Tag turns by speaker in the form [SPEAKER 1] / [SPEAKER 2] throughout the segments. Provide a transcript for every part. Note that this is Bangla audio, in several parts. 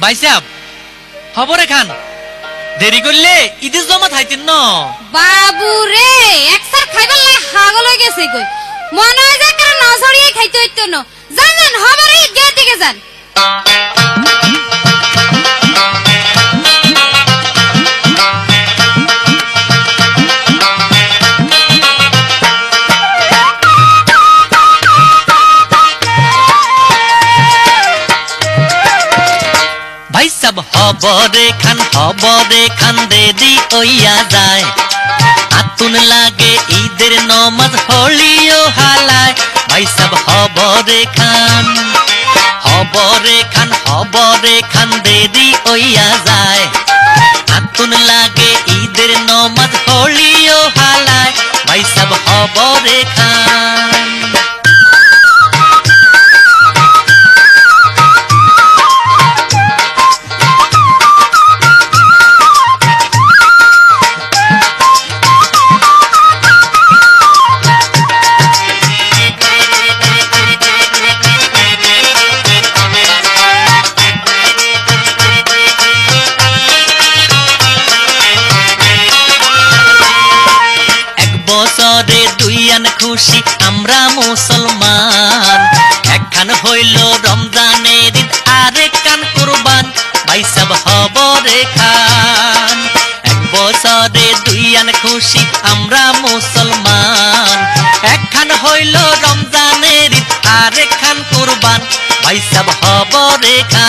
[SPEAKER 1] ভাই সাহেব খবরে খান দেরি করলে ঈদের জমা খাইতেন ন
[SPEAKER 2] বাবু রে একসার খাইবার লাই হাগল হয়ে গেছে কই মনে হয় যে কারণ না ছড়িয়ে খাইতে হইতো না যান যান খবরে ঈদগাহ দিকে যান
[SPEAKER 1] ভাই সাহেব খবরে খান দেরি হইয়া যায় আতুন লাগে ঈদের নমাজ হলিও হালায় ভাই সাহেব খবরে খান দেরি হইয়া যায় আতুন লাগে ঈদের নমাজ হলিও হালায় ভাই সাহেব খবরে খান বছরে দুইয়ান খুশি আমরা মুসলমান একখান হইল রমজানের ঈদ আরেক কান কুরবান ভাই সাহেব খবরে খান এক বছরে দুইয়ান খুশি আমরা মুসলমান একখান হইল রমজানের ঈদ আরেক খান কুরবান ভাই সাহেব খবরে খান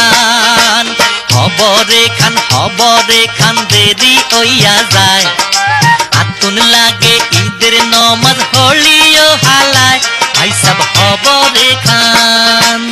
[SPEAKER 1] দেরি হইয়া যায় আতুন লাগে ঈদের নমাজ হলিও হালায় ভাই সাহেব খবরে খান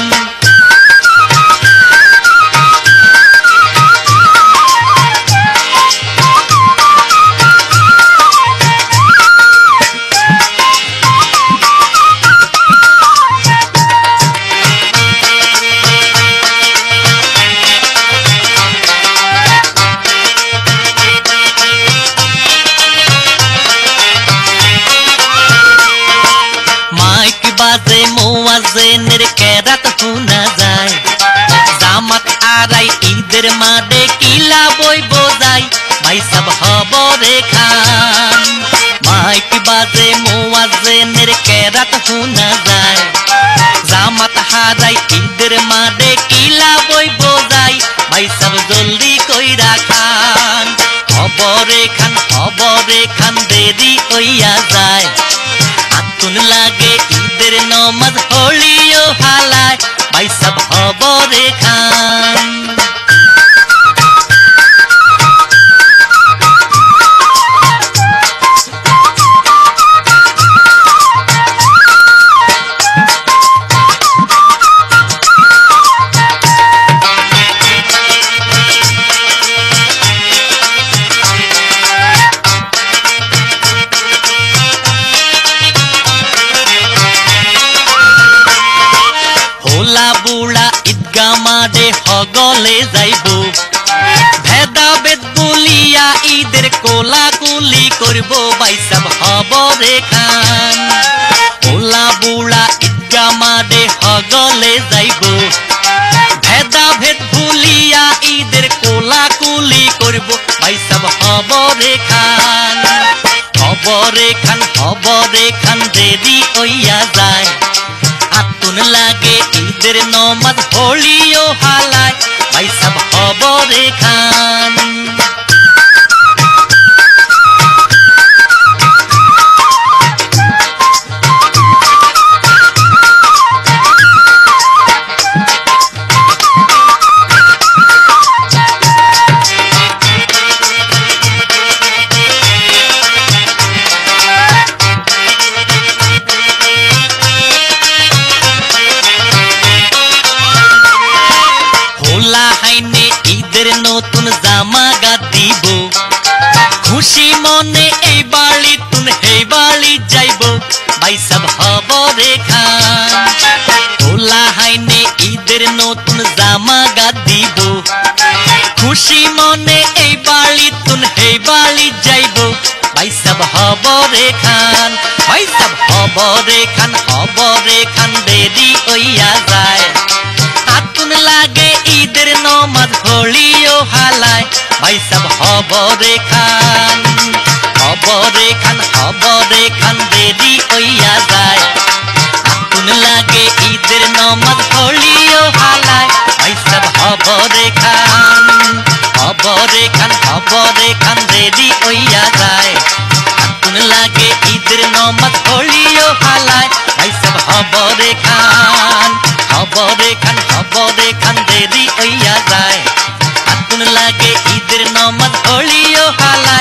[SPEAKER 1] বাজে মুয়াজ্জিনের কেরাত শোনা যায় জামাত আরাই ঈদের মাঠে কিলা বই বোঝাই ভাই সাহেব খবরে খান মাইক বাজে মুয়াজ্জিনের কেরাত শোনা যায় জামাত হারাই ঈদের মাঠে কিলা বই বোঝাই ভাই সাহেব জলদি কইরা খান খবরে খান দেরি হইয়া যায় আতুন লাগে ঈদের নমাজ হলিও হালায় ভাই সাহেব খবরে খান বুড়া ঈদগাহ মাঠে হগলে যাইব ভেদাভেদ বলিয়া ঈদের কোলাকুলি করব ভাই সাহেব খবরে খান ওলা বুড়া ঈদগাহ মাঠে হগলে যাইব ভেদাভেদ ভুলিয়া ঈদের কোলাকুলি করব ভাই সাহেব খবরে খান দেরি হইয়া যায় আতুন লাগে ঈদের নমাজ হলিও হালায় ভাই সাহেব খবরে খান ঈদের নতুন জামা গা দিব খুশি মনে এই বাড়ি তুন এই বাড়ি যাইব ভাই সাহেব খবরে খান ওলা হাইনে ঈদের নতুন জামা গা দিব খুশি মনে এই বাড়ি তুন এই বাড়ি যাইব ভাই সাহেব খবরে খান দেরি হইয়া যায় আতুন লাগে ঈদের নমাজ হলিও হালায় ভাই সব হবরে খান দেরি হইয়া যায় আতুন লাগে ঈদের নমাজ হলিও হালায় ভাই সব হবরে খান দেরি হইয়া যায় আতুন লাগে ঈদের নমাজ হলিও হালায় ভাই সব হবরে খান দেরি হইয়া যায় আতুন লাগে ঈদের নমাজ হলিও হালায়